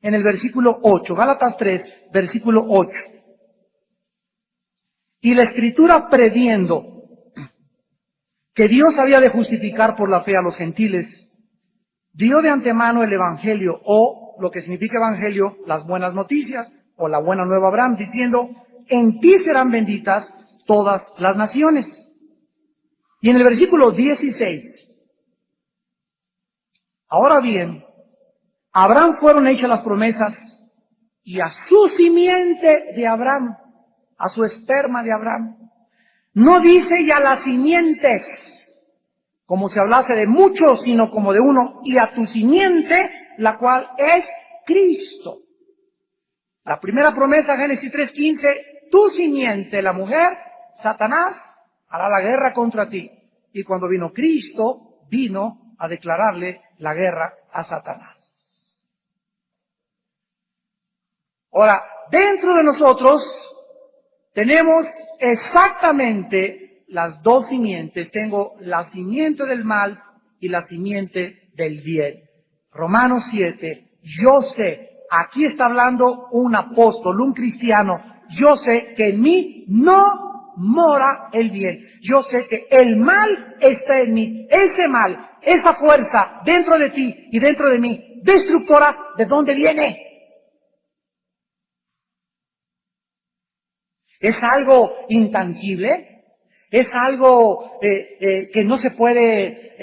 En el versículo 8, Gálatas 3, versículo 8. Y la Escritura, previendo que Dios había de justificar por la fe a los gentiles, dio de antemano el Evangelio, o lo que significa Evangelio, las buenas noticias, o la buena nueva Abraham, diciendo, en ti serán benditas todas las naciones. Y en el versículo 16, ahora bien, a Abraham fueron hechas las promesas, y a su simiente de Abraham, a su esperma de Abraham. No dice y a las simientes, como si hablase de muchos, sino como de uno, y a tu simiente, la cual es Cristo. La primera promesa, Génesis 3:15, tu simiente, la mujer, Satanás, hará la guerra contra ti. Y cuando vino Cristo, vino a declararle la guerra a Satanás. Ahora, dentro de nosotros tenemos exactamente las dos simientes. Tengo la simiente del mal y la simiente del bien. Romanos 7, yo sé, aquí está hablando un apóstol, un cristiano, yo sé que en mí no mora el bien. Yo sé que el mal está en mí. Ese mal, esa fuerza dentro de ti y dentro de mí, destructora, ¿de dónde viene? ¿Es algo intangible? ¿Es algo que no se puede,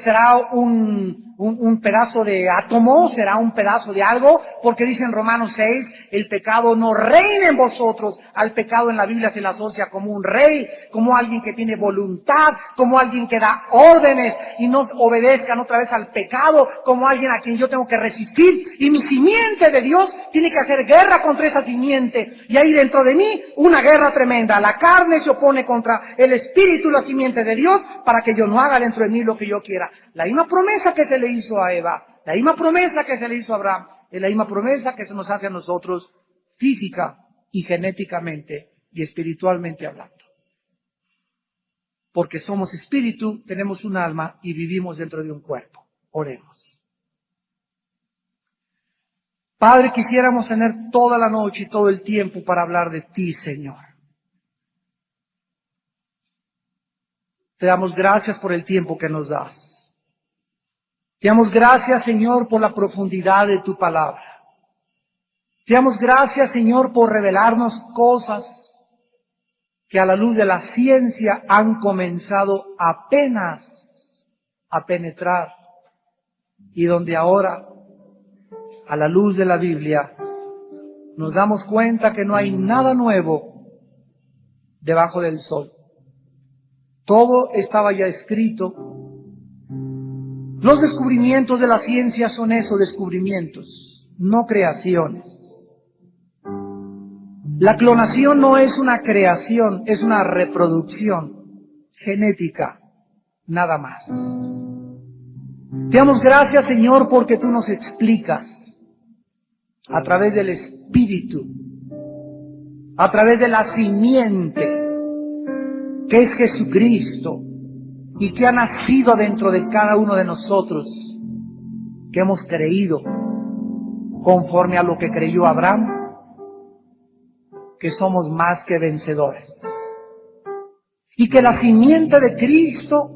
será un pedazo de átomo, será un pedazo de algo? Porque dice en Romanos 6, el pecado no reina en vosotros. Al pecado en la Biblia se le asocia como un rey, como alguien que tiene voluntad, como alguien que da órdenes y no obedezcan otra vez al pecado, como alguien a quien yo tengo que resistir. Y mi simiente de Dios tiene que hacer guerra contra esa simiente. Y hay dentro de mí una guerra tremenda. La carne se opone contra el espíritu, la simiente de Dios, para que yo no haga dentro de mí lo que yo quiera. La misma promesa que se le hizo a Eva, la misma promesa que se le hizo a Abraham, es la misma promesa que se nos hace a nosotros física y genéticamente y espiritualmente hablando. porque somos espíritu, tenemos un alma y vivimos dentro de un cuerpo. Oremos. Padre, quisiéramos tener toda la noche y todo el tiempo para hablar de ti, Señor. Te damos gracias por el tiempo que nos das. Te damos gracias, Señor, por la profundidad de tu palabra. Te damos gracias, Señor, por revelarnos cosas que a la luz de la ciencia han comenzado apenas a penetrar y donde ahora, a la luz de la Biblia, nos damos cuenta que no hay nada nuevo debajo del sol. Todo estaba ya escrito. Los descubrimientos de la ciencia son esos descubrimientos, no creaciones. La clonación no es una creación, es una reproducción genética, nada más. Te damos gracias, Señor, porque tú nos explicas a través del Espíritu, a través de la simiente, que es Jesucristo, y que ha nacido dentro de cada uno de nosotros, que hemos creído conforme a lo que creyó Abraham, que somos más que vencedores. Y que la simiente de Cristo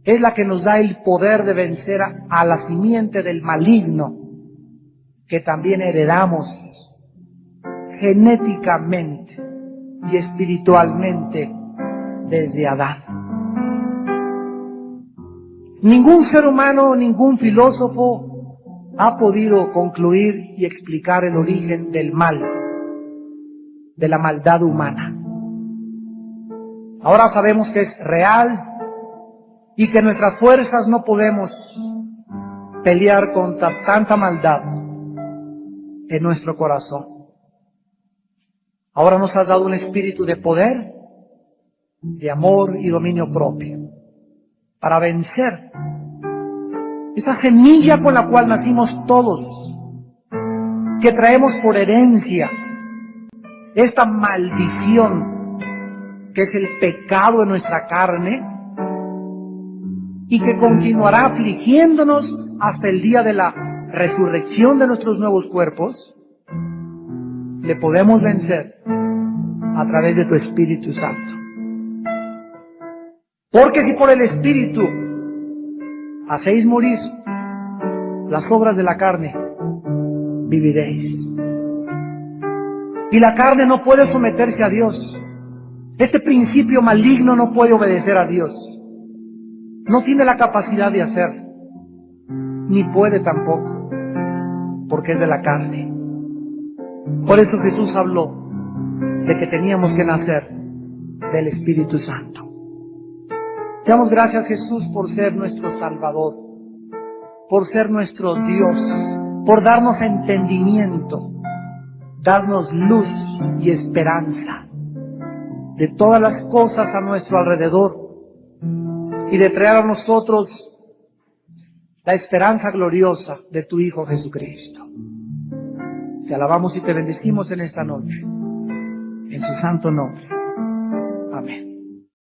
es la que nos da el poder de vencer a la simiente del maligno, que también heredamos genéticamente y espiritualmente desde Adán. Ningún ser humano, ningún filósofo ha podido concluir y explicar el origen del mal, de la maldad humana. Ahora sabemos que es real y que nuestras fuerzas no podemos pelear contra tanta maldad en nuestro corazón. Ahora nos has dado un espíritu de poder, de amor y dominio propio, para vencer esa semilla con la cual nacimos todos, que traemos por herencia, esta maldición que es el pecado en nuestra carne y que continuará afligiéndonos hasta el día de la resurrección de nuestros nuevos cuerpos. Le podemos vencer a través de tu Espíritu Santo. Porque si por el Espíritu hacéis morir las obras de la carne, viviréis. Y la carne no puede someterse a Dios. Este principio maligno no puede obedecer a Dios. No tiene la capacidad de hacerlo, ni puede tampoco, porque es de la carne. Por eso Jesús habló de que teníamos que nacer del Espíritu Santo. Te damos gracias, Jesús, por ser nuestro Salvador, por ser nuestro Dios, por darnos entendimiento, darnos luz y esperanza de todas las cosas a nuestro alrededor y de traer a nosotros la esperanza gloriosa de tu Hijo Jesucristo. Te alabamos y te bendecimos en esta noche, en su santo nombre. Amén.